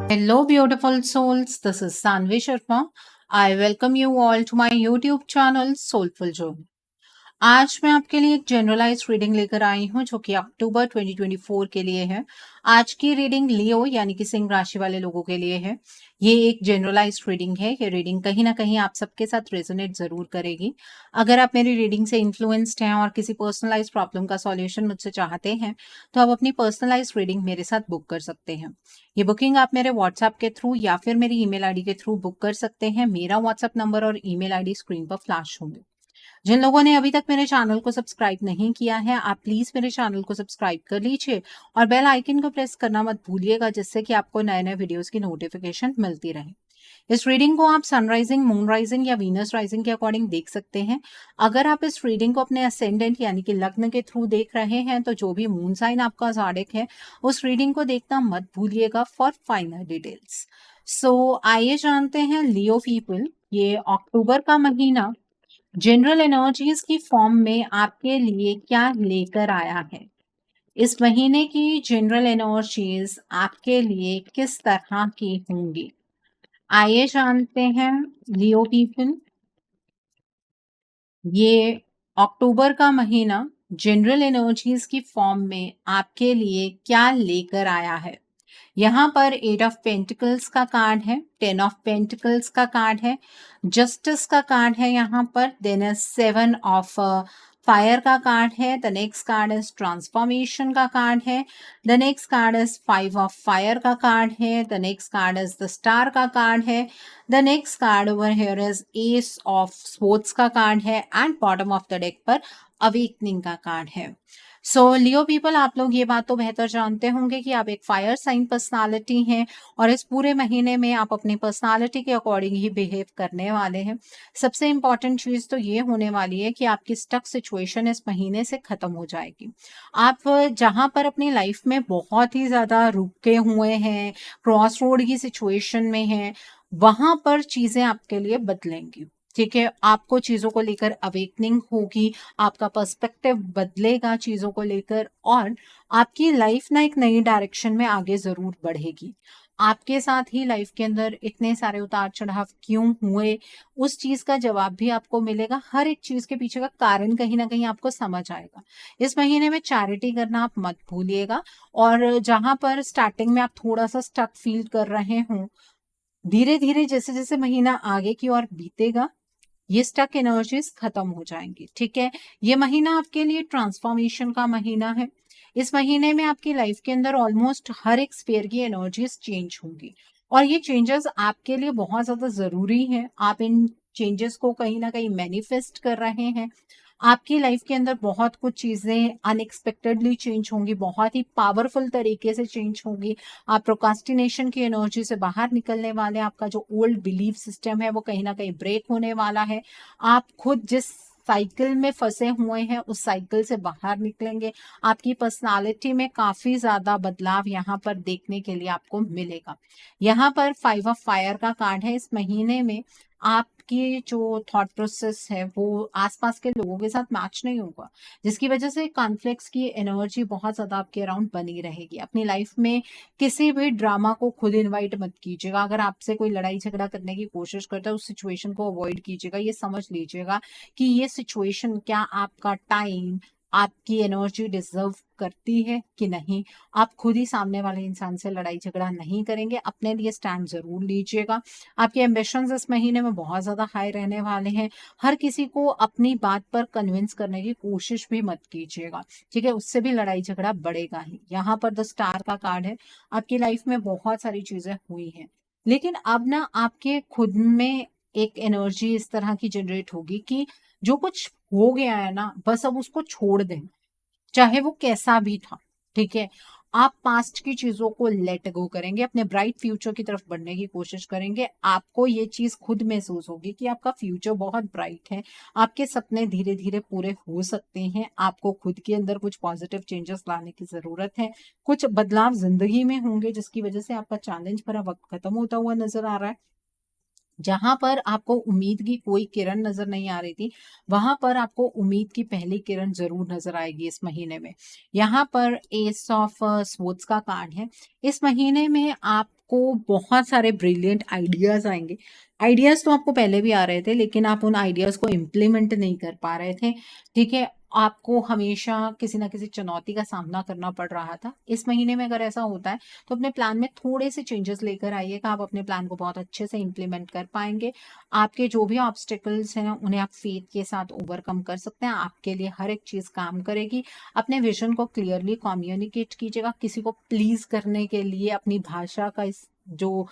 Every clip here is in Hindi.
Hello, beautiful souls. This is Sanvi Sharma. I welcome you all to my YouTube channel Soulful Zone. आज मैं आपके लिए एक जनरलाइज रीडिंग लेकर आई हूँ जो कि अक्टूबर 2024 के लिए है। आज की रीडिंग लियो यानी कि सिंह राशि वाले लोगों के लिए है। ये एक जनरलाइज रीडिंग है। ये रीडिंग कहीं ना कहीं आप सबके साथ रेजोनेट जरूर करेगी। अगर आप मेरी रीडिंग से इन्फ्लुएंस्ड हैं और किसी पर्सनलाइज प्रॉब्लम का सॉल्यूशन मुझसे चाहते हैं तो आप अपनी पर्सनलाइज रीडिंग मेरे साथ बुक कर सकते हैं। ये बुकिंग आप मेरे व्हाट्सएप के थ्रू या फिर मेरी ईमेल आईडी के थ्रू बुक कर सकते हैं। मेरा व्हाट्सएप नंबर और ईमेल आईडी स्क्रीन पर फ्लैश होंगे। जिन लोगों ने अभी तक मेरे चैनल को सब्सक्राइब नहीं किया है, आप प्लीज मेरे चैनल को सब्सक्राइब कर लीजिए और बेल आइकन को प्रेस करना मत भूलिएगा, जिससे कि आपको नए नए वीडियोस की नोटिफिकेशन मिलती रहे। इस रीडिंग को आप सनराइजिंग, मून राइजिंग या वीनस राइजिंग के अकॉर्डिंग देख सकते हैं। अगर आप इस रीडिंग को अपने असेंडेंट यानी कि लग्न के थ्रू देख रहे हैं तो जो भी मून साइन आपका ज़ोडिएक है उस रीडिंग को देखना मत भूलिएगा फॉर फाइनल डिटेल्स। सो आइए जानते हैं लियो पीपल, ये अक्टूबर का महीना जनरल एनर्जीज की फॉर्म में आपके लिए क्या लेकर आया है। इस महीने की जनरल एनर्जीज आपके लिए किस तरह की होंगी, आइए जानते हैं। लियो पीपल, ये अक्टूबर का महीना जनरल एनर्जीज की फॉर्म में आपके लिए क्या लेकर आया है। यहाँ पर 8 ऑफ पेंटिकल्स का कार्ड है, 10 ऑफ पेंटिकल्स का कार्ड है, जस्टिस का कार्ड है यहाँ पर, देन 7 ऑफ फायर का कार्ड है, the next card is transformation का कार्ड है, the next card is 5 of fire का कार्ड है, the next card is the star का कार्ड है, the next card over here is S of sports का कार्ड है and bottom of the deck पर अवेकनिंग का कार्ड है। सो लियो पीपल, आप लोग ये बात तो बेहतर जानते होंगे कि आप एक फायर साइन पर्सनालिटी हैं और इस पूरे महीने में आप अपनी पर्सनालिटी के अकॉर्डिंग ही बिहेव करने वाले हैं। सबसे इम्पॉर्टेंट चीज़ तो ये होने वाली है कि आपकी स्टक सिचुएशन इस महीने से ख़त्म हो जाएगी। आप जहाँ पर अपनी लाइफ में बहुत ही ज़्यादा रुके हुए हैं, क्रॉस रोड की सिचुएशन में हैं, वहाँ पर चीज़ें आपके लिए बदलेंगी। ठीक है, आपको चीज़ों को लेकर अवेकनिंग होगी, आपका पर्सपेक्टिव बदलेगा चीज़ों को लेकर और आपकी लाइफ ना एक नई डायरेक्शन में आगे ज़रूर बढ़ेगी। आपके साथ ही लाइफ के अंदर इतने सारे उतार चढ़ाव क्यों हुए, उस चीज़ का जवाब भी आपको मिलेगा। हर एक चीज़ के पीछे का कारण कहीं ना कहीं आपको समझ आएगा। इस महीने में चैरिटी करना आप मत भूलिएगा और जहां पर स्टार्टिंग में आप थोड़ा सा स्टक फील कर रहे हों, धीरे धीरे जैसे जैसे महीना आगे की ओर बीतेगा ये स्टक एनर्जीज खत्म हो जाएंगी। ठीक है, ये महीना आपके लिए ट्रांसफॉर्मेशन का महीना है। इस महीने में आपकी लाइफ के अंदर ऑलमोस्ट हर एक स्फीयर की एनर्जीज चेंज होंगी और ये चेंजेस आपके लिए बहुत ज्यादा जरूरी है। आप इन चेंजेस को कहीं ना कहीं मैनिफेस्ट कर रहे हैं। आपकी लाइफ के अंदर बहुत कुछ चीजें अनएक्सपेक्टेडली चेंज होंगी, बहुत ही पावरफुल तरीके से चेंज होंगी। आप प्रोकास्टिनेशन की एनर्जी से बाहर निकलने वाले, आपका जो ओल्ड बिलीफ सिस्टम है वो कहीं ना कहीं ब्रेक होने वाला है। आप खुद जिस साइकिल में फंसे हुए हैं उस साइकिल से बाहर निकलेंगे। आपकी पर्सनालिटी में काफी ज्यादा बदलाव यहाँ पर देखने के लिए आपको मिलेगा। यहाँ पर 5 ऑफ फायर का कार्ड है। इस महीने में आपकी जो थॉट प्रोसेस है वो आसपास के लोगों के साथ मैच नहीं होगा, जिसकी वजह से कॉन्फ्लिक्ट्स की एनर्जी बहुत ज्यादा आपके अराउंड बनी रहेगी। अपनी लाइफ में किसी भी ड्रामा को खुद इनवाइट मत कीजिएगा। अगर आपसे कोई लड़ाई झगड़ा करने की कोशिश करता है उस सिचुएशन को अवॉइड कीजिएगा। ये समझ लीजिएगा कि ये सिचुएशन क्या आपका टाइम, आपकी एनर्जी डिजर्व करती है कि नहीं। आप खुद ही सामने वाले इंसान से लड़ाई झगड़ा नहीं करेंगे, अपने लिए स्टैंड जरूर लीजिएगा। आपके एम्बिशंस इस महीने में बहुत ज्यादा हाई रहने वाले हैं। हर किसी को अपनी बात पर कन्विंस करने की कोशिश भी मत कीजिएगा। ठीक है, उससे भी लड़ाई झगड़ा बढ़ेगा ही। यहाँ पर द स्टार का कार्ड है। आपकी लाइफ में बहुत सारी चीजें हुई हैं लेकिन अब ना आपके खुद में एक एनर्जी इस तरह की जनरेट होगी कि जो कुछ हो गया है ना बस अब उसको छोड़ दें, चाहे वो कैसा भी था। ठीक है, आप पास्ट की चीजों को लेट गो करेंगे, अपने ब्राइट फ्यूचर की तरफ बढ़ने की कोशिश करेंगे। आपको ये चीज खुद महसूस होगी कि आपका फ्यूचर बहुत ब्राइट है। आपके सपने धीरे धीरे पूरे हो सकते हैं। आपको खुद के अंदर कुछ पॉजिटिव चेंजेस लाने की जरूरत है। कुछ बदलाव जिंदगी में होंगे जिसकी वजह से आपका चैलेंज भरा वक्त खत्म होता हुआ नजर आ रहा है। जहां पर आपको उम्मीद की कोई किरण नजर नहीं आ रही थी वहां पर आपको उम्मीद की पहली किरण जरूर नजर आएगी इस महीने में। यहाँ पर एस ऑफ स्वॉर्ड्स का कार्ड है। इस महीने में आप आपको बहुत सारे ब्रिलियंट आइडियाज आएंगे। आइडियाज तो आपको पहले भी आ रहे थे, लेकिन आप उन आइडियाज को इम्प्लीमेंट नहीं कर पा रहे थे। ठीक है, आपको हमेशा किसी ना किसी चुनौती का सामना करना पड़ रहा था। इस महीने में अगर ऐसा होता है तो अपने प्लान में थोड़े से चेंजेस लेकर आइएगा, आप अपने प्लान को बहुत अच्छे से इम्प्लीमेंट कर पाएंगे। आपके जो भी ऑब्स्टिकल्स हैं उन्हें आप फेथ के साथ ओवरकम कर सकते हैं। आपके लिए हर एक चीज काम करेगी। अपने विजन को क्लियरली कम्युनिकेट कीजिएगा। किसी को प्लीज करने के लिए अपनी भाषा का जो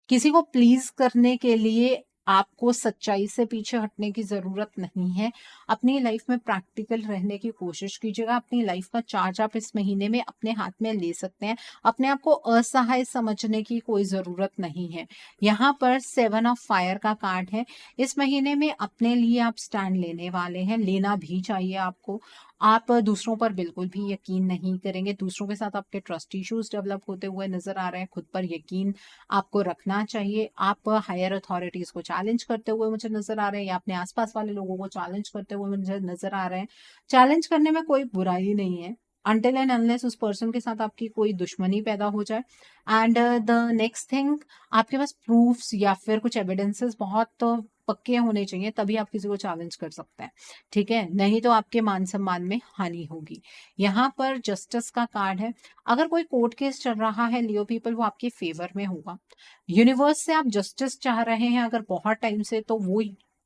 किसी को प्लीज करने के लिए आपको सच्चाई से पीछे हटने की जरूरत नहीं है। अपनी लाइफ में प्रैक्टिकल रहने की कोशिश कीजिएगा। अपनी लाइफ का चार्ज आप इस महीने में अपने हाथ में ले सकते हैं। अपने आप को असहाय समझने की कोई जरूरत नहीं है। यहाँ पर 7 ऑफ फायर का कार्ड है। इस महीने में अपने लिए आप स्टैंड लेने वाले हैं, लेना भी चाहिए आपको। आप दूसरों पर बिल्कुल भी यकीन नहीं करेंगे। दूसरों के साथ आपके ट्रस्ट इश्यूज डेवलप होते हुए नजर आ रहे हैं। खुद पर यकीन आपको रखना चाहिए। आप हायर अथॉरिटीज को चैलेंज करते हुए मुझे नजर आ रहे हैं, या अपने आसपास वाले लोगों को चैलेंज करते हुए मुझे नजर आ रहे हैं। चैलेंज करने में कोई बुराई नहीं है, अनटिल एंड अनलेस उस पर्सन के साथ आपकी कोई दुश्मनी पैदा हो जाए। एंड द नेक्स्ट थिंग, आपके पास प्रूफ्स या फिर कुछ एविडेंसेस बहुत पक्के होने चाहिए, तभी आप किसी को चैलेंज कर सकते हैं। ठीक है, नहीं तो आपके मान सम्मान में हानि होगी। यहाँ पर जस्टिस का कार्ड है। अगर कोई कोर्ट केस चल रहा है लियो पीपल, वो आपके फेवर में होगा। यूनिवर्स से आप जस्टिस चाह रहे हैं अगर बहुत टाइम से, तो वो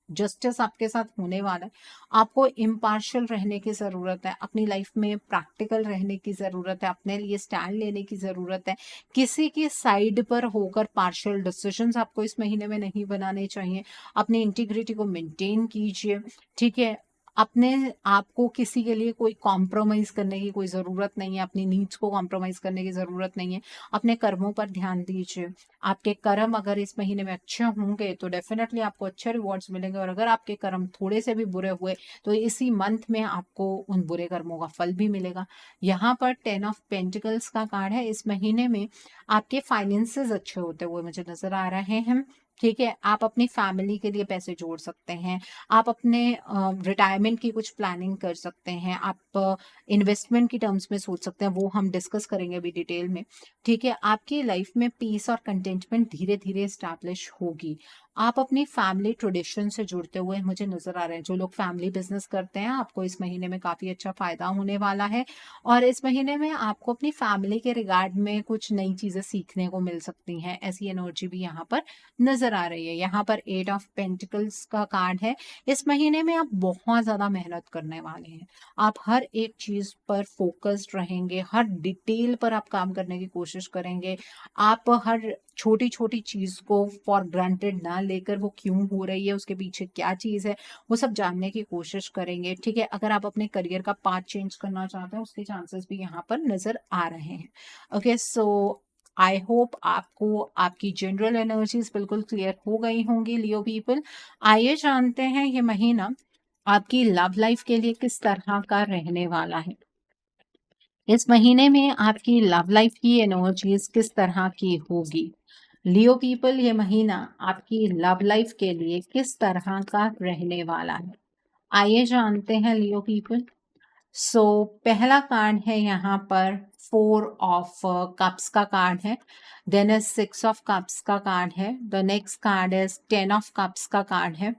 जस्टिस आपके साथ होने वाला है। आपको इम्पार्शियल रहने की जरूरत है। अपनी लाइफ में प्रैक्टिकल रहने की जरूरत है। अपने लिए स्टैंड लेने की जरूरत है। किसी की साइड पर होकर पार्शियल डिसीजंस आपको इस महीने में नहीं बनाने चाहिए। अपनी इंटीग्रिटी को मेंटेन कीजिए। ठीक है, अपने आप को किसी के लिए कोई कॉम्प्रोमाइज करने की कोई जरूरत नहीं है। अपनी नीड्स को कॉम्प्रोमाइज करने की जरूरत नहीं है। अपने कर्मों पर ध्यान दीजिए। आपके कर्म अगर इस महीने में अच्छे होंगे तो डेफिनेटली आपको अच्छे रिवॉर्ड्स मिलेंगे, और अगर आपके कर्म थोड़े से भी बुरे हुए तो इसी मंथ में आपको उन बुरे कर्मों का फल भी मिलेगा। यहाँ पर 10 ऑफ पेंटिकल्स का कार्ड है। इस महीने में आपके फाइनेंसेस अच्छे होते हुए मुझे नजर आ रहे हैं। ठीक है, आप अपनी फैमिली के लिए पैसे जोड़ सकते हैं। आप अपने रिटायरमेंट की कुछ प्लानिंग कर सकते हैं। आप इन्वेस्टमेंट की टर्म्स में सोच सकते हैं, वो हम डिस्कस करेंगे अभी डिटेल में। ठीक है, आपकी लाइफ में पीस और कंटेंटमेंट धीरे धीरे स्टैब्लिश होगी। आप अपनी फैमिली ट्रेडिशन से जुड़ते हुए मुझे नजर आ रहे हैं। जो लोग फैमिली बिजनेस करते हैं, आपको इस महीने में काफी अच्छा फायदा होने वाला है। और इस महीने में आपको अपनी फैमिली के रिगार्ड में कुछ नई चीजें सीखने को मिल सकती हैं। ऐसी एनर्जी भी यहाँ पर नजर आ रही है। यहाँ पर 8 ऑफ पेंटिकल्स का कार्ड है। इस महीने में आप बहुत ज्यादा मेहनत करने वाले हैं। आप हर एक चीज पर फोकस्ड रहेंगे, हर डिटेल पर आप काम करने की कोशिश करेंगे। आप हर छोटी छोटी चीज को फॉर ग्रांटेड ना लेकर वो क्यों हो रही है, उसके पीछे क्या चीज है, वो सब जानने की कोशिश करेंगे। ठीक है, अगर आप अपने करियर का पाथ चेंज करना चाहते हैं, उसके चांसेस भी यहाँ पर नजर आ रहे हैं। ओके, सो आई होप आपको आपकी जनरल एनर्जीज बिल्कुल क्लियर हो गई होंगी लियो पीपल। आइए जानते हैं ये महीना आपकी लव लाइफ के लिए किस तरह का रहने वाला है। इस महीने में आपकी लव लाइफ की एनर्जीज किस तरह की होगी। लियो पीपल, ये महीना आपकी लव लाइफ के लिए किस तरह का रहने वाला है। आइए जानते हैं लियो पीपल। सो पहला कार्ड है यहाँ पर 4 ऑफ कप्स का कार्ड है। देन इज 6 ऑफ कप्स का कार्ड है। The next card is 10 of cups का कार्ड है।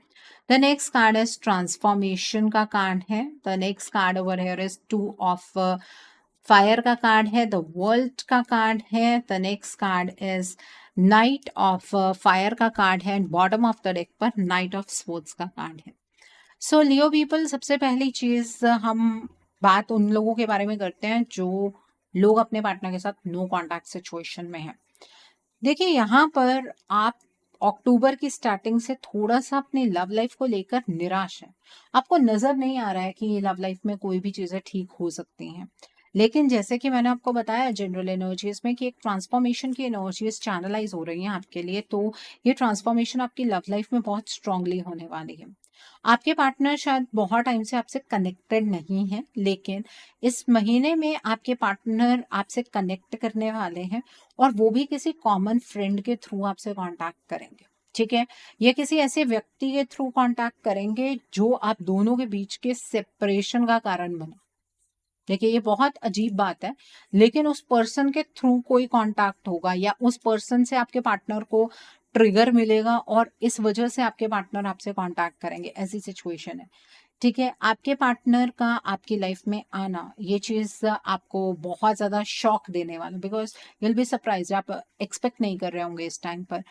The next card is transformation का कार्ड है। The next card over here is 2 of fire का कार्ड है। द वर्ल्ड का कार्ड है। The next card is night of fire का कार्ड है। And bottom of the deck पर नाइट ऑफ स्पोर्ट्स का कार्ड है। सो लियो पीपल, सबसे पहली चीज हम बात उन लोगों के बारे में करते हैं जो लोग अपने पार्टनर के साथ नो कांटेक्ट सिचुएशन में हैं। देखिए, यहाँ पर आप अक्टूबर की स्टार्टिंग से थोड़ा सा अपनी लव लाइफ को लेकर निराश है। आपको नजर नहीं आ रहा है कि लव लाइफ में कोई भी चीजें ठीक हो सकती हैं। लेकिन जैसे कि मैंने आपको बताया जनरल एनर्जीज में कि एक ट्रांसफॉर्मेशन की एनर्जीज चैनलाइज हो रही हैं आपके लिए, तो ये ट्रांसफॉर्मेशन आपकी लव लाइफ में बहुत स्ट्रांगली होने वाली है। आपके पार्टनर शायद बहुत टाइम से आपसे कनेक्टेड नहीं है, लेकिन इस महीने में आपके पार्टनर आपसे कनेक्ट करने वाले हैं, और वो भी किसी कॉमन फ्रेंड के थ्रू आपसे कांटेक्ट करेंगे। ठीक है, ये किसी ऐसे व्यक्ति के थ्रू कांटेक्ट करेंगे जो आप दोनों के बीच के सेपरेशन का कारण बने। देखिए ये बहुत अजीब बात है, लेकिन उस पर्सन के थ्रू कोई कांटेक्ट होगा या उस पर्सन से आपके पार्टनर को ट्रिगर मिलेगा और इस वजह से आपके पार्टनर आपसे कांटेक्ट करेंगे, ऐसी सिचुएशन है। ठीक है, आपके पार्टनर का आपकी लाइफ में आना ये चीज़ आपको बहुत ज़्यादा शॉक देने वाला, because you will be surprised, आप एक्सपेक्ट नहीं कर रहे होंगे इस टाइम पर।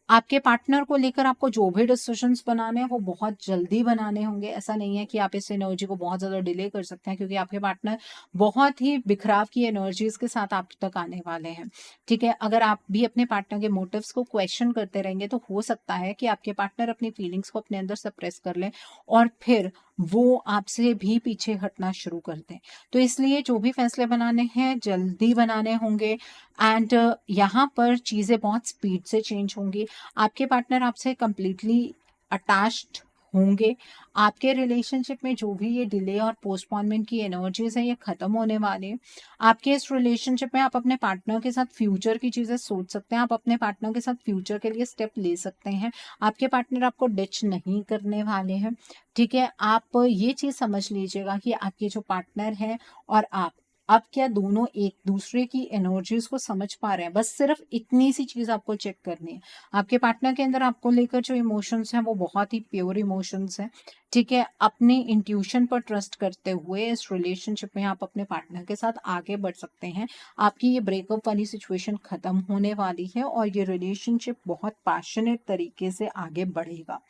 आपके पार्टनर को लेकर आपको जो भी डिसीजंस बनाने हैं वो बहुत जल्दी बनाने होंगे। ऐसा नहीं है कि आप इस एनर्जी को बहुत ज़्यादा डिले कर सकते हैं, क्योंकि आपके पार्टनर बहुत ही बिखराव की एनर्जीज़ के साथ आप तक आने वाले हैं। ठीक है, अगर आप भी अपने पार्टनर के मोटिव्स को क्वेश्चन करते रहेंगे तो हो सकता है कि आपके पार्टनर अपनी फीलिंग्स को अपने अंदर सप्रेस कर लें और फिर वो आपसे भी पीछे हटना शुरू कर दें। तो इसलिए जो भी फैसले बनाने हैं जल्दी बनाने होंगे, एंड यहाँ पर चीज़ें बहुत स्पीड से चेंज होंगी। आपके पार्टनर आपसे कंप्लीटली अटैच्ड होंगे। आपके रिलेशनशिप में जो भी ये डिले और पोस्टपोनमेंट की एनर्जीज है ये खत्म होने वाले हैं। आपके इस रिलेशनशिप में आप अपने पार्टनर के साथ फ्यूचर की चीज़ें सोच सकते हैं, आप अपने पार्टनर के साथ फ्यूचर के लिए स्टेप ले सकते हैं। आपके पार्टनर आपको डिच नहीं करने वाले हैं। ठीक है, आप ये चीज़ समझ लीजिएगा कि आपके जो पार्टनर हैं और आप अब क्या दोनों एक दूसरे की एनर्जीज को समझ पा रहे हैं। बस सिर्फ इतनी सी चीज़ आपको चेक करनी है। आपके पार्टनर के अंदर आपको लेकर जो इमोशंस हैं वो बहुत ही प्योर इमोशंस हैं। ठीक है, अपने इंट्यूशन पर ट्रस्ट करते हुए इस रिलेशनशिप में आप अपने पार्टनर के साथ आगे बढ़ सकते हैं। आपकी ये ब्रेकअप वाली सिचुएशन खत्म होने वाली है और ये रिलेशनशिप बहुत पैशनेट तरीके से आगे बढ़ेगा।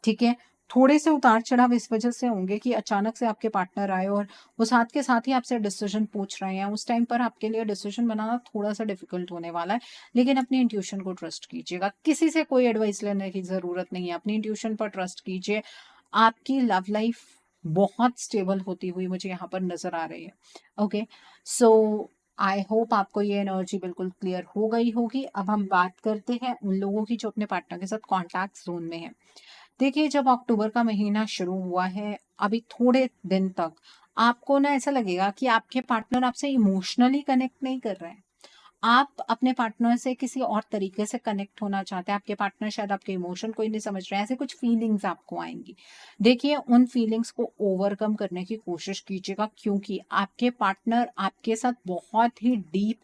ठीक है, थोड़े से उतार चढ़ाव इस वजह से होंगे कि अचानक से आपके पार्टनर आए और वो साथ के साथ ही आपसे डिसीजन पूछ रहे हैं। उस टाइम पर आपके लिए डिसीजन बनाना थोड़ा सा डिफिकल्ट होने वाला है, लेकिन अपनी इंट्यूशन को ट्रस्ट कीजिएगा। किसी से कोई एडवाइस लेने की ज़रूरत नहीं है, अपनी इंट्यूशन पर ट्रस्ट कीजिए। आपकी लव लाइफ बहुत स्टेबल होती हुई मुझे यहाँ पर नज़र आ रही है। ओके, सो आई होप आपको ये एनर्जी बिल्कुल क्लियर हो गई होगी। अब हम बात करते हैं उन लोगों की जो अपने पार्टनर के साथ कॉन्टैक्ट जोन में है। देखिए, जब अक्टूबर का महीना शुरू हुआ है, अभी थोड़े दिन तक आपको ना ऐसा लगेगा कि आपके पार्टनर आपसे इमोशनली कनेक्ट नहीं कर रहे हैं। आप अपने पार्टनर से किसी और तरीके से कनेक्ट होना चाहते हैं। आपके पार्टनर शायद आपके इमोशन को ही नहीं समझ रहे हैं। ऐसे कुछ फीलिंग्स आपको आएंगी। देखिए, उन फीलिंग्स को ओवरकम करने की कोशिश कीजिएगा, क्योंकि आपके पार्टनर आपके साथ बहुत ही डीप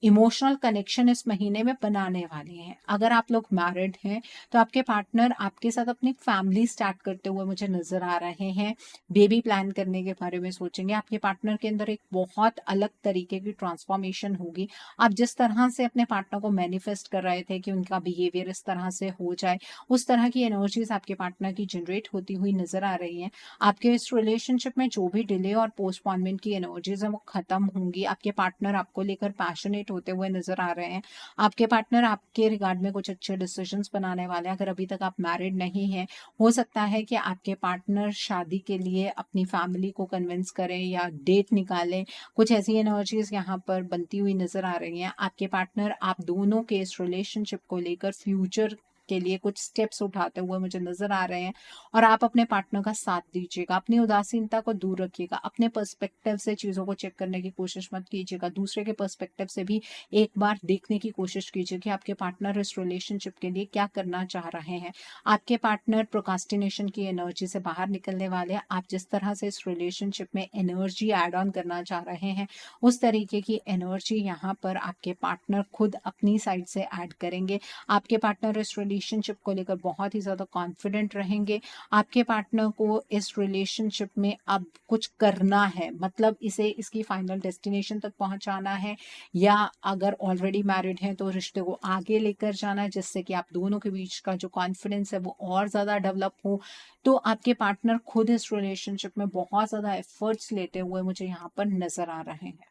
इमोशनल कनेक्शन इस महीने में बनाने वाले हैं। अगर आप लोग मैरिड हैं तो आपके पार्टनर आपके साथ अपनी फैमिली स्टार्ट करते हुए मुझे नज़र आ रहे हैं। बेबी प्लान करने के बारे में सोचेंगे। आपके पार्टनर के अंदर एक बहुत अलग तरीके की ट्रांसफॉर्मेशन होगी। आप जिस तरह से अपने पार्टनर को मैनिफेस्ट कर रहे थे कि उनका बिहेवियर इस तरह से हो जाए, उस तरह की एनर्जीज आपके पार्टनर की जनरेट होती हुई नज़र आ रही हैं। आपके इस रिलेशनशिप में जो भी डिले और पोस्टपोनमेंट की एनर्जीज है वो खत्म होंगी। आपके पार्टनर आपको लेकर पैशनेट होते हुए नजर आ रहे हैं। आपके पार्टनर आपके रिगार्ड में कुछ अच्छे डिसीजंस बनाने वाले हैं। अगर अभी तक आप मैरिड नहीं हैं, हो सकता है कि आपके पार्टनर शादी के लिए अपनी फैमिली को कन्विंस करें या डेट निकालें। कुछ ऐसी एनर्जीज यहाँ पर बनती हुई नजर आ रही हैं। आपके पार्टनर आप दोनों के इस रिलेशनशिप को लेकर फ्यूचर के लिए कुछ स्टेप्स उठाते हुए मुझे नजर आ रहे हैं, और आप अपने पार्टनर का साथ दीजिएगा। अपनी उदासीनता को दूर रखिएगा। अपने पर्सपेक्टिव से चीज़ों को चेक करने की कोशिश मत कीजिएगा। दूसरे के पर्सपेक्टिव से भी एक बार देखने की कोशिश कीजिए कि आपके पार्टनर इस रिलेशनशिप के लिए क्या करना चाह रहे हैं। आपके पार्टनर प्रोकास्टिनेशन की एनर्जी से बाहर निकलने वाले हैं। आप जिस तरह से इस रिलेशनशिप में एनर्जी ऐड ऑन करना चाह रहे हैं, उस तरीके की एनर्जी यहाँ पर आपके पार्टनर खुद अपनी साइड से ऐड करेंगे। आपके पार्टनर इस रिलेशनशिप को लेकर बहुत ही ज़्यादा कॉन्फिडेंट रहेंगे। आपके पार्टनर को इस रिलेशनशिप में अब कुछ करना है, मतलब इसे इसकी फाइनल डेस्टिनेशन तक पहुंचाना है, या अगर ऑलरेडी मैरिड हैं तो रिश्ते को आगे लेकर जाना है, जिससे कि आप दोनों के बीच का जो कॉन्फिडेंस है वो और ज़्यादा डेवलप हो। तो आपके पार्टनर खुद इस रिलेशनशिप में बहुत ज़्यादा एफर्ट्स लेते हुए मुझे यहाँ पर नज़र आ रहे हैं।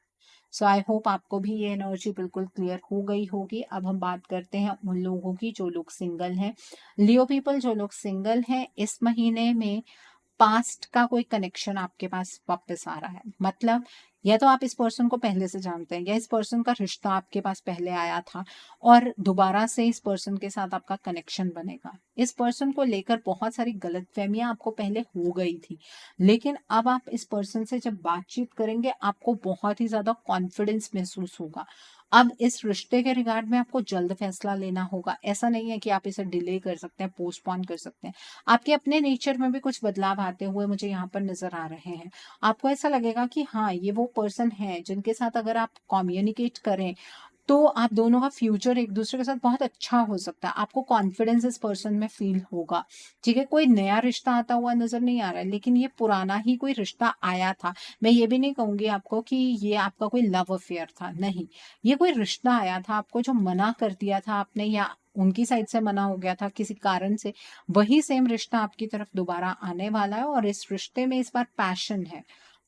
सो आई होप आपको भी ये एनर्जी बिल्कुल क्लियर हो गई होगी। अब हम बात करते हैं उन लोगों की जो लोग सिंगल हैं। लियो पीपल, जो लोग सिंगल हैं, इस महीने में पास्ट का कोई कनेक्शन आपके पास वापस आ रहा है। मतलब या तो आप इस पर्सन को पहले से जानते हैं, या इस पर्सन का रिश्ता आपके पास पहले आया था और दोबारा से इस पर्सन के साथ आपका कनेक्शन बनेगा। इस पर्सन को लेकर बहुत सारी गलतफहमियां आपको पहले हो गई थी, लेकिन अब आप इस पर्सन से जब बातचीत करेंगे आपको बहुत ही ज्यादा कॉन्फिडेंस महसूस होगा। अब इस रिश्ते के रिगार्ड में आपको जल्द फैसला लेना होगा। ऐसा नहीं है कि आप इसे डिले कर सकते हैं, पोस्टपोन कर सकते हैं। आपके अपने नेचर में भी कुछ बदलाव आते हुए मुझे यहाँ पर नज़र आ रहे हैं। आपको ऐसा लगेगा कि हाँ, ये वो पर्सन है जिनके साथ अगर आप कम्युनिकेट करें तो आप दोनों का फ्यूचर एक दूसरे के साथ बहुत अच्छा हो सकता है। आपको कॉन्फिडेंस इस पर्सन में फील होगा। ठीक है, कोई नया रिश्ता आता हुआ नज़र नहीं आ रहा है, लेकिन ये पुराना ही कोई रिश्ता आया था। मैं ये भी नहीं कहूँगी आपको कि ये आपका कोई लव अफेयर था, नहीं। ये कोई रिश्ता आया था आपको जो मना कर दिया था आपने, या उनकी साइड से मना हो गया था किसी कारण से। वही सेम रिश्ता आपकी तरफ दोबारा आने वाला है और इस रिश्ते में इस बार पैशन है,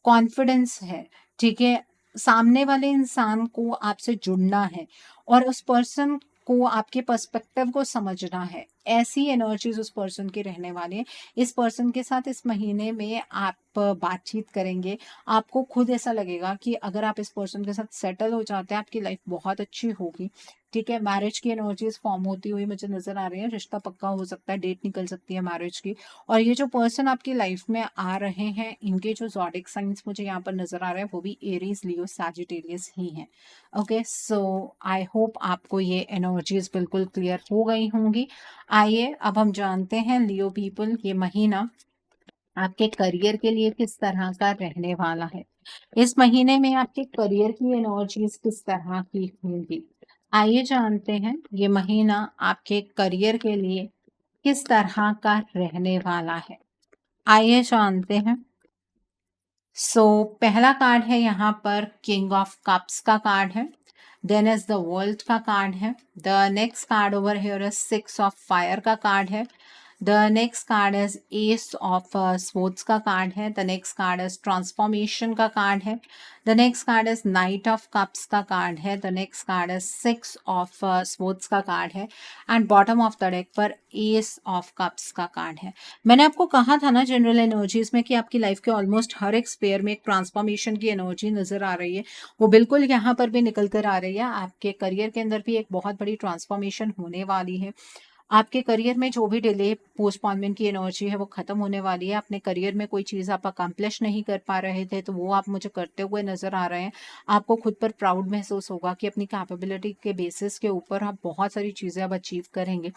कॉन्फिडेंस है। ठीक है, सामने वाले इंसान को आपसे जुड़ना है और उस पर्सन को आपके पर्सपेक्टिव को समझना है। ऐसी एनर्जीज उस पर्सन की रहने वाली है। इस पर्सन के साथ इस महीने में आप बातचीत करेंगे, आपको खुद ऐसा लगेगा कि अगर आप इस पर्सन के साथ सेटल हो जाते हैं, आपकी लाइफ बहुत अच्छी होगी। ठीक है, मैरिज की एनर्जीज फॉर्म होती हुई मुझे नजर आ रही है। रिश्ता पक्का हो सकता है, डेट निकल सकती है मैरिज की। और ये जो पर्सन आपकी लाइफ में आ रहे हैं, इनके जो ज़ोडिक साइंस मुझे यहाँ पर नजर आ रहे हैं वो भी एरीज, लियो, सैजिटेरियस ही हैं। ओके, सो आई होप आपको ये एनर्जीज बिल्कुल क्लियर हो गई होंगी। आइए अब हम जानते हैं लियो पीपल, ये महीना आपके करियर के लिए किस तरह का रहने वाला है। इस महीने में आपके करियर की एनर्जीज किस तरह की होंगी। आइए जानते हैं ये महीना आपके करियर के लिए किस तरह का रहने वाला है। आइए जानते हैं। पहला कार्ड है यहाँ पर किंग ऑफ कप्स का कार्ड है। देन इज द वर्ल्ड का कार्ड है। The next card over here is six of fire का कार्ड है। The next card is S of sports का कार्ड है। The next card is transformation का कार्ड है। The next card is night of cups का कार्ड है। The next card is six of sports का कार्ड है and bottom of the deck पर एस ऑफ कप्स का कार्ड है। मैंने आपको कहा था ना जनरल एनर्जीज में कि आपकी लाइफ के ऑलमोस्ट हर एक स्पेयर में एक ट्रांसफॉर्मेशन की एनर्जी नजर आ रही है। वो बिल्कुल यहाँ पर भी निकल कर आ रही है। आपके करियर के अंदर भी एक बहुत बड़ी ट्रांसफॉर्मेशन होने वाली है। आपके करियर में जो भी डिले, पोस्टपोनमेंट की एनर्जी है वो खत्म होने वाली है। अपने करियर में कोई चीज़ आप अकम्प्लिश नहीं कर पा रहे थे तो वो आप मुझे करते हुए नजर आ रहे हैं। आपको खुद पर प्राउड महसूस होगा कि अपनी कैपेबिलिटी के बेसिस के ऊपर आप बहुत सारी चीज़ें अब अचीव करेंगे।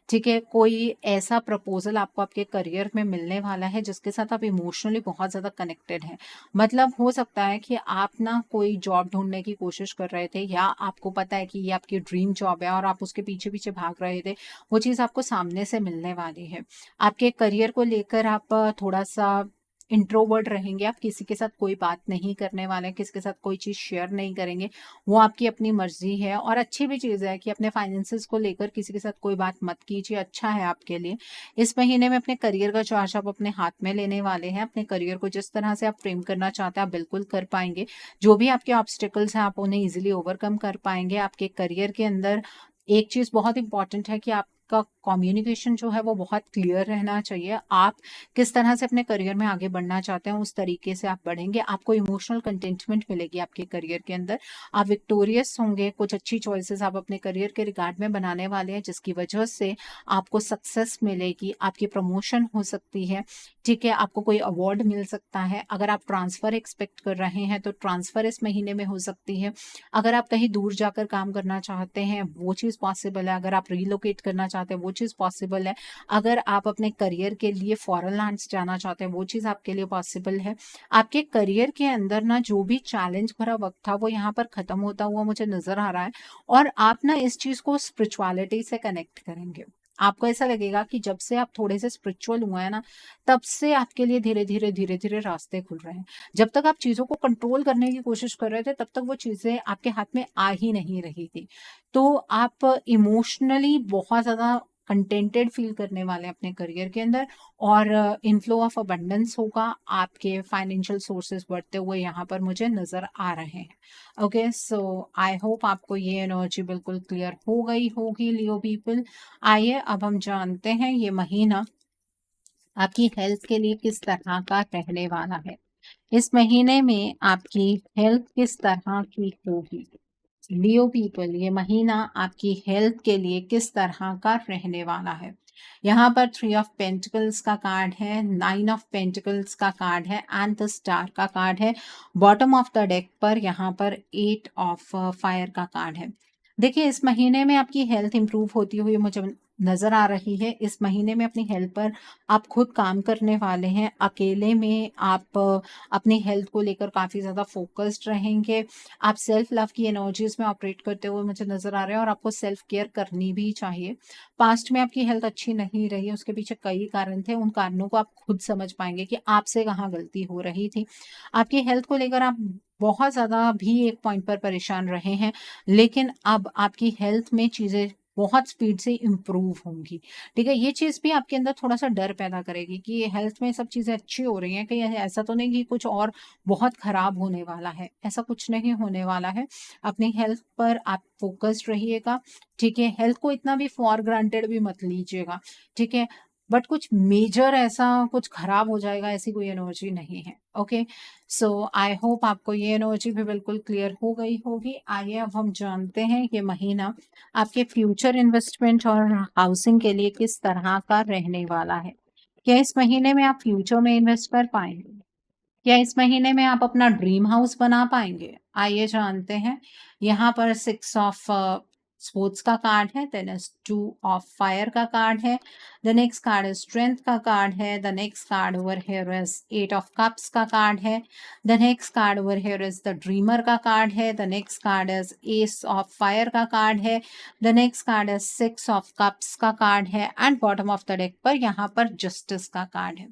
ठीक है, कोई ऐसा प्रपोजल आपको आपके करियर में मिलने वाला है जिसके साथ आप इमोशनली बहुत ज़्यादा कनेक्टेड हैं। मतलब हो सकता है कि आप ना कोई जॉब ढूंढने की कोशिश कर रहे थे, या आपको पता है कि ये आपकी ड्रीम जॉब है और आप उसके पीछे पीछे भाग रहे थे। वो चीज़ आपको सामने से मिलने वाली है। आपके करियर को लेकर आप थोड़ा सा इंट्रोवर्ट रहेंगे। आप किसी के साथ कोई बात नहीं करने वाले हैं, किसी के साथ कोई चीज़ शेयर नहीं करेंगे। वो आपकी अपनी मर्जी है और अच्छी भी चीज़ है कि अपने फाइनेंसेस को लेकर किसी के साथ कोई बात मत कीजिए, अच्छा है आपके लिए। इस महीने में अपने करियर का चार्ज आप अपने हाथ में लेने वाले हैं। अपने करियर को जिस तरह से आप फ्रेम करना चाहते हैं आप बिल्कुल कर पाएंगे। जो भी आपके ऑब्स्टिकल्स हैं आप उन्हें ईजिली ओवरकम कर पाएंगे। आपके करियर के अंदर एक चीज़ बहुत इंपॉर्टेंट है कि आपका कम्युनिकेशन जो है वो बहुत क्लियर रहना चाहिए। आप किस तरह से अपने करियर में आगे बढ़ना चाहते हैं उस तरीके से आप बढ़ेंगे। आपको इमोशनल कंटेंटमेंट मिलेगी आपके करियर के अंदर। आप विक्टोरियस होंगे। कुछ अच्छी चॉइसेस आप अपने करियर के रिगार्ड में बनाने वाले हैं जिसकी वजह से आपको सक्सेस मिलेगी, आपकी प्रमोशन हो सकती है। ठीक है, आपको कोई अवार्ड मिल सकता है। अगर आप ट्रांसफर एक्सपेक्ट कर रहे हैं तो ट्रांसफर इस महीने में हो सकती है। अगर आप कहीं दूर जाकर काम करना चाहते हैं वो चीज़ पॉसिबल है। अगर आप रिलोकेट करना चाहते हैं वो चीज़ पॉसिबल है। अगर आप अपने करियर के लिए फॉरेन लैंड्स जाना चाहते हैं वो चीज़ आपके लिए पॉसिबल है। आपके करियर के अंदर ना जो भी चैलेंज भरा वक्त था वो यहाँ पर खत्म होता हुआ मुझे नजर आ रहा है और आप ना इस चीज़ को स्पिरिचुअलिटी से कनेक्ट करेंगे। आपको ऐसा लगेगा कि जब से आप थोड़े से स्पिरिचुअल हुए हैं ना, तब से आपके लिए धीरे धीरे रास्ते खुल रहे हैं। जब तक आप चीज़ों को कंट्रोल करने की कोशिश कर रहे थे तब तक वो चीज़ें आपके हाथ में आ ही नहीं रही थी। तो आप इमोशनली बहुत ज़्यादा कंटेंटेड फील करने वाले हैं अपने करियर के अंदर और इनफ्लो ऑफ अबंडेंस होगा। आपके फाइनेंशियल सोर्सेज बढ़ते हुए यहाँ पर मुझे नज़र आ रहे हैं। ओके, सो आई होप आपको ये एनर्जी बिल्कुल क्लियर हो गई होगी लियो पीपल। आइए अब हम जानते हैं ये महीना आपकी हेल्थ के लिए किस तरह का रहने वाला है। इस महीने में आपकी हेल्थ किस तरह की होगी। लियो पीपल, ये महीना आपकी हेल्थ के लिए किस तरह का रहने वाला है। यहाँ पर 3 ऑफ पेंटिकल्स का कार्ड है, 9 ऑफ पेंटिकल्स का कार्ड है एंड द स्टार का कार्ड है। बॉटम ऑफ द डेक पर यहाँ पर 8 ऑफ फायर का कार्ड है। देखिए, इस महीने में आपकी हेल्थ इंप्रूव होती हुई मुझे नज़र आ रही है। इस महीने में अपनी हेल्थ पर आप खुद काम करने वाले हैं। अकेले में आप अपनी हेल्थ को लेकर काफ़ी ज़्यादा फ़ोकस्ड रहेंगे। आप सेल्फ लव की एनर्जीज़ में ऑपरेट करते हुए मुझे नज़र आ रहे हैं और आपको सेल्फ केयर करनी भी चाहिए। पास्ट में आपकी हेल्थ अच्छी नहीं रही है, उसके पीछे कई कारण थे। उन कारणों को आप खुद समझ पाएँगे कि आपसे कहाँ गलती हो रही थी। आपकी हेल्थ को लेकर आप बहुत ज़्यादा भी एक पॉइंट पर परेशान रहे हैं, लेकिन अब आपकी हेल्थ में चीज़ें बहुत स्पीड से इम्प्रूव होंगी, ठीक है? ये चीज़ भी आपके अंदर थोड़ा-सा डर पैदा करेगी कि ये हेल्थ में सब चीज़ें अच्छी हो रही हैं, कहीं ऐसा तो नहीं कि कुछ और बहुत खराब होने वाला है। ऐसा कुछ नहीं होने वाला है। अपनी हेल्थ पर आप फ़ोकस्ड रहिएगा, ठीक है? हेल्थ को इतना भी फॉर ग्रांटेड भी मत लीजिएगा, ठीक है? बट कुछ मेजर ऐसा कुछ खराब हो जाएगा ऐसी कोई एनर्जी नहीं है, ओके? सो आई होप आपको ये एनर्जी भी बिल्कुल क्लियर हो गई होगी। आइए अब हम जानते हैं ये महीना आपके फ्यूचर इन्वेस्टमेंट और हाउसिंग के लिए किस तरह का रहने वाला है। क्या इस महीने में आप फ्यूचर में इन्वेस्ट कर पाएँगे? क्या इस महीने में आप अपना ड्रीम हाउस बना पाएँगे? आइए जानते हैं। यहाँ पर 6 ऑफ स्पोर्ट्स का कार्ड है, देन इज़ 2 ऑफ फायर का कार्ड है, the next card is strength का कार्ड है, the next card over here is 8 of cups का कार्ड है, the next card over here is the dreamer का कार्ड है, the next card is S of fire का कार्ड है, the next card is 6 of cups का कार्ड है and bottom of the deck पर यहाँ पर जस्टिस का कार्ड है।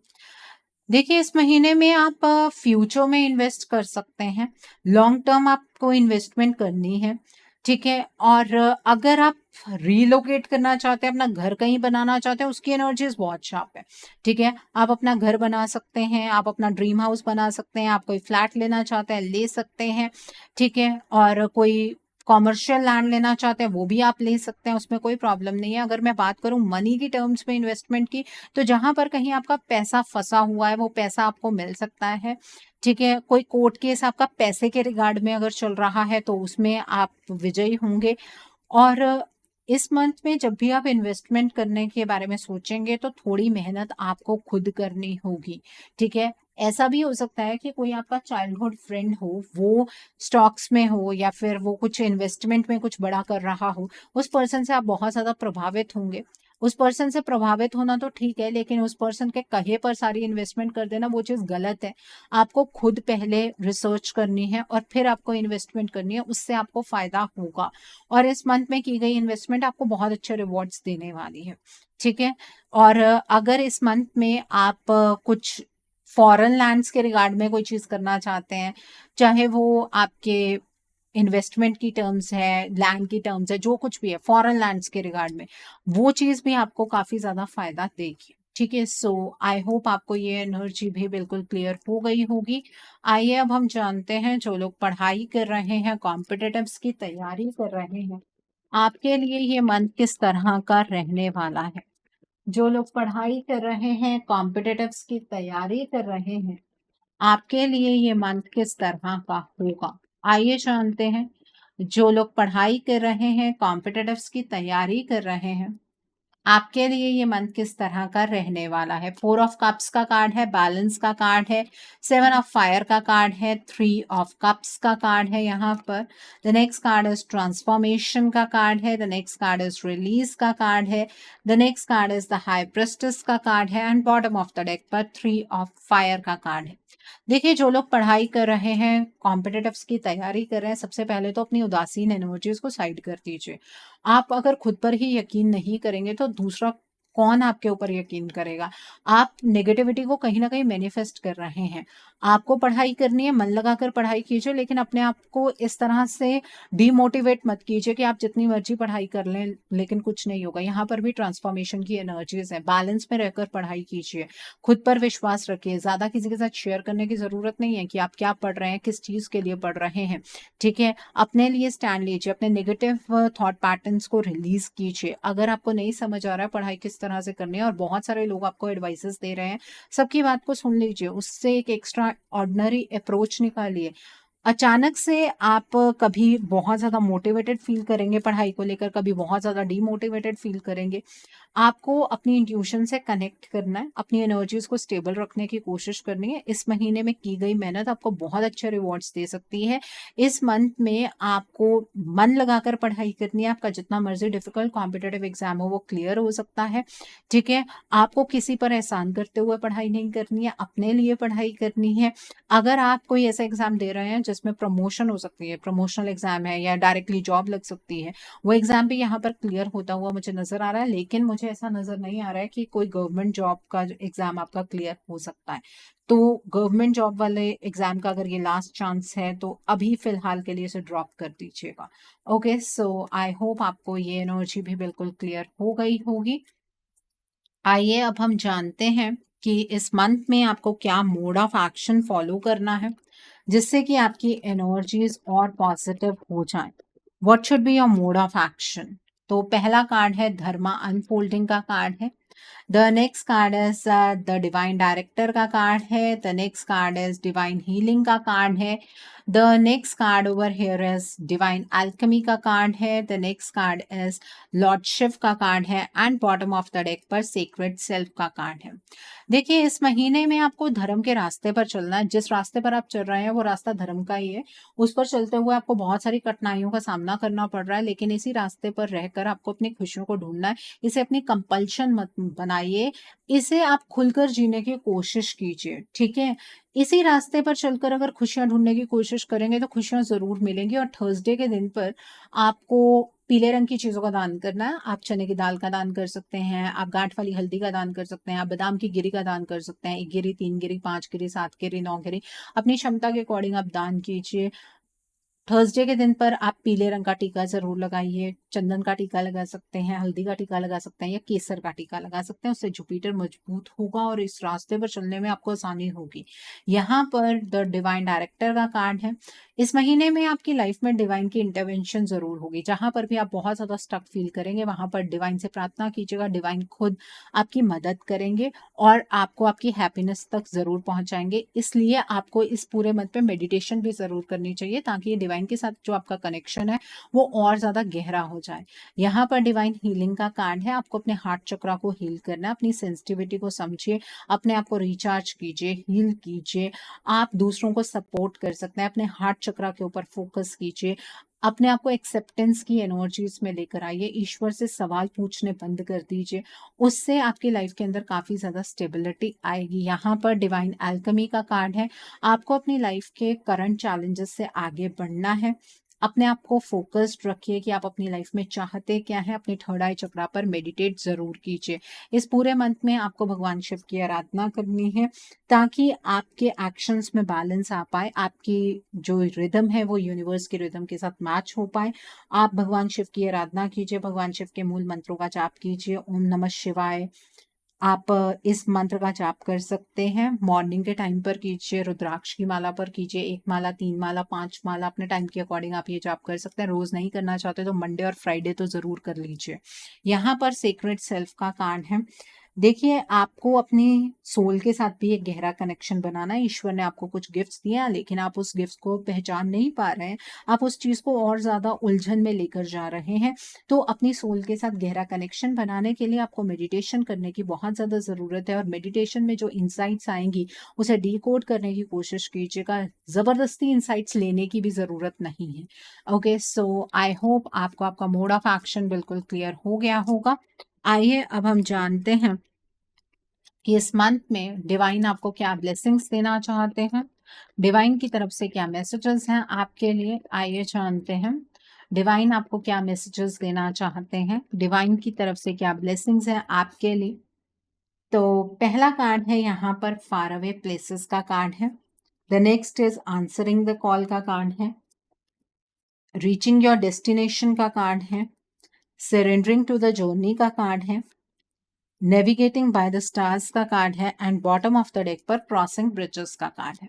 देखिए, इस महीने में आप फ्यूचर में इन्वेस्ट कर सकते हैं। लॉन्ग टर्म आपको इन्वेस्टमेंट करनी है, ठीक है? और अगर आप रिलोकेट करना चाहते हैं, अपना घर कहीं बनाना चाहते हैं, उसकी एनर्जीज़ बहुत शार्प है, ठीक है? आप अपना घर बना सकते हैं, आप अपना ड्रीम हाउस बना सकते हैं, आप कोई फ्लैट लेना चाहते हैं, ले सकते हैं, ठीक है? और कोई कॉमर्शियल लैंड लेना चाहते हैं, वो भी आप ले सकते हैं, उसमें कोई प्रॉब्लम नहीं है। अगर मैं बात करूँ मनी की टर्म्स में इन्वेस्टमेंट की, तो जहाँ पर कहीं आपका पैसा फँसा हुआ है, वो पैसा आपको मिल सकता है, ठीक है? कोई कोर्ट केस आपका पैसे के रिगार्ड में अगर चल रहा है, तो उसमें आप विजयी होंगे। और इस मंथ में जब भी आप इन्वेस्टमेंट करने के बारे में सोचेंगे, तो थोड़ी मेहनत आपको खुद करनी होगी, ठीक है? ऐसा भी हो सकता है कि कोई आपका चाइल्डहुड फ्रेंड हो, वो स्टॉक्स में हो या फिर वो कुछ इन्वेस्टमेंट में कुछ बड़ा कर रहा हो, उस पर्सन से आप बहुत ज़्यादा प्रभावित होंगे। उस पर्सन से प्रभावित होना तो ठीक है, लेकिन उस पर्सन के कहे पर सारी इन्वेस्टमेंट कर देना वो चीज़ गलत है। आपको खुद पहले रिसर्च करनी है और फिर आपको इन्वेस्टमेंट करनी है, उससे आपको फ़ायदा होगा। और इस मंथ में की गई इन्वेस्टमेंट आपको बहुत अच्छे रिवॉर्ड्स देने वाली है, ठीक है? और अगर इस मंथ में आप कुछ फॉरेन लैंड्स के रिगार्ड में कोई चीज़ करना चाहते हैं, चाहे वो आपके इन्वेस्टमेंट की टर्म्स है, लैंड की टर्म्स है, जो कुछ भी है फॉरेन लैंड्स के रिगार्ड में, वो चीज़ भी आपको काफ़ी ज़्यादा फ़ायदा देगी। ठीक है? सो आई होप आपको ये एनर्जी भी बिल्कुल क्लियर हो गई होगी। आइए अब हम जानते हैं जो लोग पढ़ाई कर रहे हैं, कॉम्पिटिटिव्स की तैयारी कर रहे हैं, आपके लिए ये मंथ किस तरह का रहने वाला है? जो लोग पढ़ाई कर रहे हैं, कॉम्पिटिटिव्स की तैयारी कर रहे हैं, आपके लिए ये मंथ किस तरह का होगा? आइए जानते हैं। जो लोग पढ़ाई कर रहे हैं, कॉम्पिटिटिव्स की तैयारी कर रहे हैं, आपके लिए ये मंथ किस तरह का रहने वाला है? 4 ऑफ कप्स का कार्ड है, बैलेंस का कार्ड है, 7 ऑफ फायर का कार्ड है, 3 ऑफ कप्स का कार्ड है यहाँ पर। The next card is transformation का कार्ड है, the next card is release का कार्ड है, the next card is the high priestess का कार्ड है and bottom of the deck पर 3 ऑफ फायर का कार्ड है। देखिए, जो लोग पढ़ाई कर रहे हैं, कॉम्पिटिटिव्स की तैयारी कर रहे हैं, सबसे पहले तो अपनी उदासीन एनर्जीज़ को साइड कर दीजिए। आप अगर खुद पर ही यकीन नहीं करेंगे, तो दूसरा कौन आपके ऊपर यकीन करेगा? आप नेगेटिविटी को कहीं न कहीं मैनिफेस्ट कर रहे हैं। आपको पढ़ाई करनी है, मन लगाकर पढ़ाई कीजिए, लेकिन अपने आप को इस तरह से डिमोटिवेट मत कीजिए कि आप जितनी मर्ज़ी पढ़ाई कर लें, लेकिन कुछ नहीं होगा। यहाँ पर भी ट्रांसफॉर्मेशन की एनर्जीज़ हैं। बैलेंस में रहकर पढ़ाई कीजिए। खुद पर विश्वास रखिए। ज़्यादा किसी के साथ शेयर करने की ज़रूरत नहीं है कि आप क्या पढ़ रहे हैं, किस चीज़ के लिए पढ़ रहे हैं, ठीक है? अपने लिए स्टैंड लीजिए, अपने नेगेटिव थॉट पैटर्न्स को रिलीज़ कीजिए। अगर आपको नहीं समझ आ रहा है पढ़ाई किस तरह से करनी है और बहुत सारे लोग आपको एडवाइसेस दे रहे हैं, सबकी बात को सुन लीजिए, उससे एक एक्स्ट्रा ऑर्डिनरी अप्रोच निकालिए। अचानक से आप कभी बहुत ज़्यादा मोटिवेटेड फ़ील करेंगे पढ़ाई को लेकर, कभी बहुत ज़्यादा डीमोटिवेटेड फ़ील करेंगे। आपको अपनी इंट्यूशन से कनेक्ट करना है, अपनी एनर्जीज को स्टेबल रखने की कोशिश करनी है। इस महीने में की गई मेहनत आपको बहुत अच्छे रिवॉर्ड्स दे सकती है। इस मंथ में आपको मन लगाकर पढ़ाई करनी है। आपका जितना मर्जी डिफिकल्ट कॉम्पिटेटिव एग्जाम हो वो क्लियर हो सकता है, ठीक है। आपको किसी पर एहसान करते हुए पढ़ाई नहीं करनी है, अपने लिए पढ़ाई करनी है। अगर आप कोई ऐसा एग्जाम दे रहे हैं जिसमें प्रमोशन हो सकती है, प्रमोशनल एग्जाम है या डायरेक्टली जॉब लग सकती है, वो एग्जाम भी यहाँ पर क्लियर होता हुआ मुझे नजर आ रहा है। लेकिन मुझे ऐसा नजर नहीं आ रहा है कि कोई गवर्नमेंट जॉब का एग्जाम आपका क्लियर हो सकता है। तो गवर्नमेंट जॉब वाले एग्जाम का अगर ये लास्ट चांस है तो अभी फिलहाल के लिए इसे ड्रॉप कर दीजिएगा। ओके, सो आई होप आपको ये एनर्जी भी बिल्कुल क्लियर हो गई होगी। आइए अब हम जानते हैं कि इस मंथ में आपको क्या मोड ऑफ एक्शन फॉलो करना है जिससे कि आपकी एनर्जीज और पॉजिटिव हो जाएं। What should be your mode of action? तो पहला कार्ड है धर्मा अनफोल्डिंग का कार्ड है। The next card is the divine director का कार्ड है। The next card is divine healing का कार्ड है। The next card over here is divine Alchemy का कार्ड है। The next card is lordship का कार्ड है and bottom of the deck पर सीक्रेट सेल्फ का कार्ड है। देखिए, इस महीने में आपको धर्म के रास्ते पर चलना है। जिस रास्ते पर आप चल रहे हैं वो रास्ता धर्म का ही है। उस पर चलते हुए आपको बहुत सारी कठिनाइयों का सामना करना पड़ रहा है, लेकिन इसी रास्ते पर रहकर आपको अपनी खुशियों को ढूंढना है। इसे अपनी कंपल्शन मत बनाइए, इसे आप खुलकर जीने की कोशिश कीजिए, ठीक है। इसी रास्ते पर चलकर अगर खुशियां ढूंढने की कोशिश करेंगे तो खुशियां जरूर मिलेंगी। और थर्सडे के दिन पर आपको पीले रंग की चीजों का दान करना है। आप चने की दाल का दान कर सकते हैं, आप गांठ वाली हल्दी का दान कर सकते हैं, आप बादाम की गिरी का दान कर सकते हैं। 1 गिरी, 3 गिरी, 5 गिरी, 7 गिरी, 9 गिरी, अपनी क्षमता के अकॉर्डिंग आप दान कीजिए। थर्सडे के दिन पर आप पीले रंग का टीका जरूर लगाइए। चंदन का टीका लगा सकते हैं, हल्दी का टीका लगा सकते हैं या केसर का टीका लगा सकते हैं। उससे जुपिटर मजबूत होगा और इस रास्ते पर चलने में आपको आसानी होगी। यहाँ पर द डिवाइन डायरेक्टर का कार्ड है। इस महीने में आपकी लाइफ में डिवाइन की इंटरवेंशन जरूर होगी। जहां पर भी आप बहुत ज्यादा स्टक फील करेंगे वहां पर डिवाइन से प्रार्थना कीजिएगा। डिवाइन खुद आपकी मदद करेंगे और आपको आपकी हैप्पीनेस तक जरूर पहुंचाएंगे। इसलिए आपको इस पूरे मंथ पे मेडिटेशन भी जरूर करनी चाहिए ताकि डिवाइन के साथ जो आपका कनेक्शन है वो और ज्यादा गहरा हो जाए। यहाँ पर डिवाइन हीलिंग का कार्ड है। आपको अपने हार्ट चक्रा को हील करना है। अपनी सेंसिटिविटी को समझिए, अपने आप को रिचार्ज कीजिए, हील कीजिए। आप दूसरों को सपोर्ट कर सकते हैं। अपने हार्ट चक्रा के ऊपर फोकस कीजिए। अपने आप को एक्सेप्टेंस की एनर्जीज में लेकर आइए। ईश्वर से सवाल पूछने बंद कर दीजिए। उससे आपकी लाइफ के अंदर काफी ज्यादा स्टेबिलिटी आएगी। यहाँ पर डिवाइन अल्केमी का कार्ड है। आपको अपनी लाइफ के करंट चैलेंजेस से आगे बढ़ना है। अपने आप को फोकस्ड रखिए कि आप अपनी लाइफ में चाहते क्या है। अपने थर्ड आई चक्रा पर मेडिटेट जरूर कीजिए। इस पूरे मंथ में आपको भगवान शिव की आराधना करनी है ताकि आपके एक्शंस में बैलेंस आ पाए, आपकी जो रिदम है वो यूनिवर्स के रिदम के साथ मैच हो पाए। आप भगवान शिव की आराधना कीजिए, भगवान शिव के मूल मंत्रों का जाप कीजिए। ओम नमः शिवाय। आप इस मंत्र का जाप कर सकते हैं। मॉर्निंग के टाइम पर कीजिए, रुद्राक्ष की माला पर कीजिए। 1 माला, 3 माला, 5 माला, अपने टाइम के अकॉर्डिंग आप ये जाप कर सकते हैं। रोज नहीं करना चाहते तो मंडे और फ्राइडे तो जरूर कर लीजिए। यहाँ पर सीक्रेट सेल्फ का कार्ड है। देखिए, आपको अपनी सोल के साथ भी एक गहरा कनेक्शन बनाना है। ईश्वर ने आपको कुछ गिफ्ट्स दिए हैं लेकिन आप उस गिफ्ट को पहचान नहीं पा रहे हैं। आप उस चीज को और ज्यादा उलझन में लेकर जा रहे हैं। तो अपनी सोल के साथ गहरा कनेक्शन बनाने के लिए आपको मेडिटेशन करने की बहुत ज्यादा जरूरत है। और मेडिटेशन में जो इंसाइट्स आएंगी उसे डिकोड करने की कोशिश कीजिएगा। जबरदस्ती इंसाइट्स लेने की भी जरूरत नहीं है। ओके, सो आई होप आपको आपका मोड ऑफ एक्शन बिल्कुल क्लियर हो गया होगा। आइए अब हम जानते हैं कि इस मंथ में डिवाइन आपको क्या ब्लेसिंग्स देना चाहते हैं। डिवाइन की तरफ से क्या मैसेजेस हैं आपके लिए, आइए जानते हैं। डिवाइन आपको क्या मैसेजेस देना चाहते हैं, डिवाइन की तरफ से क्या ब्लेसिंग्स हैं आपके लिए। तो पहला कार्ड है यहाँ पर फार अवे प्लेसेस का कार्ड है। The next is answering the call का कार्ड है। रीचिंग योर डेस्टिनेशन का कार्ड है। सरेंडरिंग टू द जर्नी का कार्ड है। नेविगेटिंग बाय द स्टार्स का कार्ड है and bottom of the deck पर क्रॉसिंग ब्रिजेस का कार्ड है।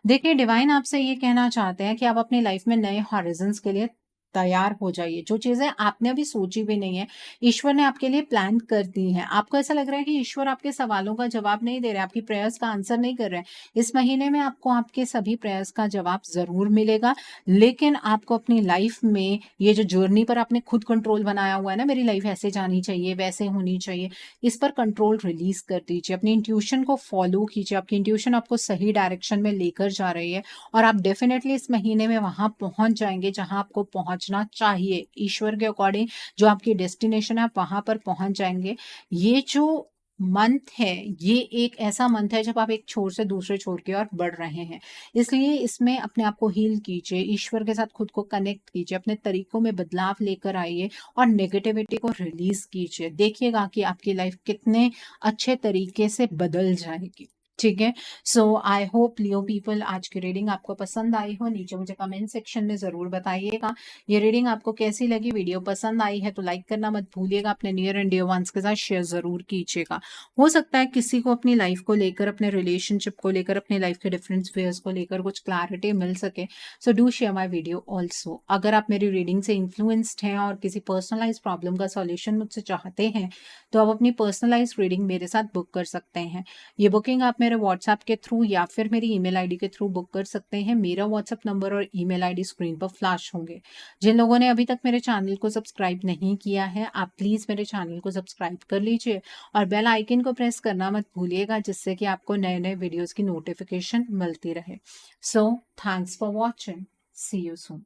देखिए, डिवाइन आपसे ये कहना चाहते हैं कि आप अपनी लाइफ में नए हॉरिजन्स के लिए तैयार हो जाइए। जो चीज़ें आपने अभी सोची भी नहीं है, ईश्वर ने आपके लिए प्लान कर दी हैं। आपको ऐसा लग रहा है कि ईश्वर आपके सवालों का जवाब नहीं दे रहे हैं, आपकी प्रेयर्स का आंसर नहीं कर रहे हैं। इस महीने में आपको आपके सभी प्रेयर्स का जवाब ज़रूर मिलेगा, लेकिन आपको अपनी लाइफ में ये जो जर्नी पर आपने खुद कंट्रोल बनाया हुआ है ना, मेरी लाइफ ऐसे जानी चाहिए, वैसे होनी चाहिए, इस पर कंट्रोल रिलीज़ कर दीजिए। अपनी इंट्यूशन को फॉलो कीजिए, आपकी इंट्यूशन आपको सही डायरेक्शन में लेकर जा रही है और आप डेफ़िनेटली इस महीने में वहाँ पहुँच जाएँगे जहाँ आपको पहुँचना चाहिए। ईश्वर के अकॉर्डिंग जो आपकी डेस्टिनेशन है, आप वहाँ पर पहुँच जाएँगे। ये जो मंथ है, ये एक ऐसा मंथ है जब आप एक छोर से दूसरे छोर की ओर बढ़ रहे हैं। इसलिए इसमें अपने आप को हील कीजिए, ईश्वर के साथ खुद को कनेक्ट कीजिए, अपने तरीकों में बदलाव लेकर आइए और नेगेटिविटी को रिलीज़ कीजिए। देखिएगा कि आपकी लाइफ़ कितने अच्छे तरीके से बदल जाएगी। ठीक है? सो आई होप लियो पीपल आज की रीडिंग आपको पसंद आई हो। नीचे मुझे कमेंट सेक्शन में ज़रूर बताइएगा। ये रीडिंग आपको कैसी लगी? वीडियो पसंद आई है तो लाइक करना मत भूलिएगा। अपने नियर एंड डियर वंस के साथ शेयर ज़रूर कीजिएगा। हो सकता है किसी को अपनी लाइफ को लेकर, अपने रिलेशनशिप को लेकर, अपनी लाइफ के डिफरेंट स्फीयर्स को लेकर कुछ क्लैरिटी मिल सके। So do share my video also. अगर आप मेरी रीडिंग से इन्फ्लुएंस्ड हैं और किसी पर्सनलाइज प्रॉब्लम का सॉल्यूशन मुझसे चाहते हैं तो आप अपनी पर्सनलाइज रीडिंग मेरे साथ बुक कर सकते हैं। ये बुकिंग आप मेरे व्हाट्सएप के थ्रू या फिर मेरी ईमेल आईडी के थ्रू बुक कर सकते हैं। मेरा व्हाट्सएप नंबर और ईमेल आईडी स्क्रीन पर फ्लैश होंगे। जिन लोगों ने अभी तक मेरे चैनल को सब्सक्राइब नहीं किया है, आप प्लीज़ मेरे चैनल को सब्सक्राइब कर लीजिए और बेल आइकन को प्रेस करना मत भूलिएगा, जिससे कि आपको नए-नए वीडियोज़ की नोटिफ़िकेशन मिलती रहे। So thanks for watching. See you soon.